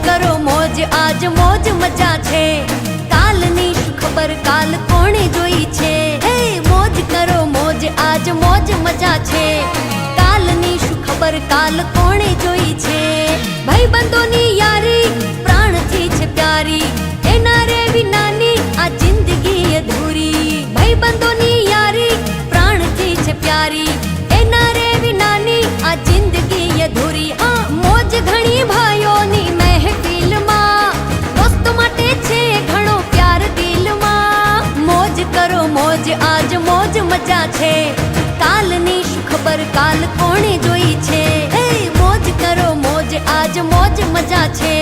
કરો મોજ આજ મોજ મજા છે, કાલની શું ખબર કાલ કોણે જોઈ છે. હે મોજ કરો મોજ આજ મોજ મજા છે, કાલની શું ખબર કાલ કોણે જોઈ છે. ભાઈબંધોની યારી પ્રાણથી છે પ્યારી, એના રે વિનાની આ જિંદગી અધૂરી. ભાઈબંધોની યારી પ્રાણથી છે પ્યારી, એના રે વિનાની આ જિંદગી અધૂરી. મોજ ઘણી ભાઈઓની મહેફિલમાં, દોસ્તો માટે છે ઘણો પ્યાર દિલમાં. મોજ કરો મોજ આજ મોજ મજા છે, કાલની શું ખબર કાલ કોણે જોઈ છે. હે મોજ કરો મોજ આજ મોજ મજા છે,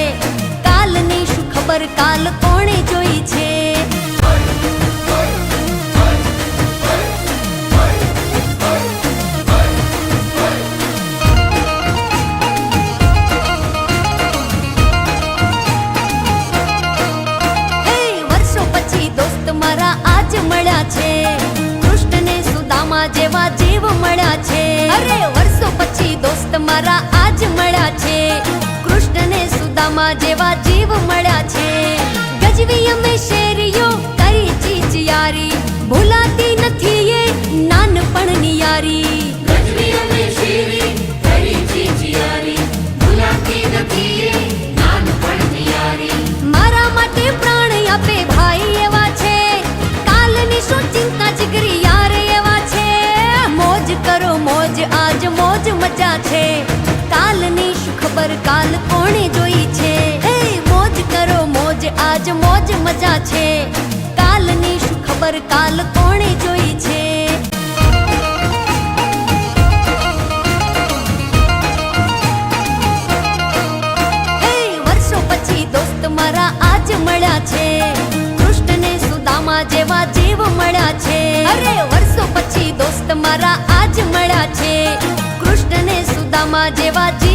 કાલની શું ખબર કાલ કોણે જોઈ છે. કૃષ્ણને સુદામા જેવા જીવ મળ્યા છે. અરે વર્ષો પછી દોસ્ત મારા આજ મળ્યા છે, કૃષ્ણને સુદામા જેવા જીવ મળ્યા છે. ગજવી અમે શેરીઓ કરી ચીજ યારી, ભૂલાતી નથી એ નાનપણની યારી. ગજવી અમે શેરી કરી ચીજ યારી, ભૂલાતી નથી એ નાનપણની યારી. મારા માટે પ્રાણ આપે ભાઈ એવા છે, કાલની શું ચિંતા જીગરી યાર એવા છે. મોજ કરો મોજ આજ મોજ મજા છે, કાલની શું ખબર કાલ કોણે જોઈ છે. હે મોજ કરો મોજ આજ મોજ મજા છે, કાલની શું ખબર કાલ કોણે જોઈ છે. હે વર્ષો પછી દોસ્ત મારા આજ મળ્યા છે, કૃષ્ણને સુદામા જેવા જીવ મળ્યા છે. અરે વર્ષો પછી દોસ્ત મારા આજ મળ્યા છે, કૃષ્ણને સુદામા જેવા જીવ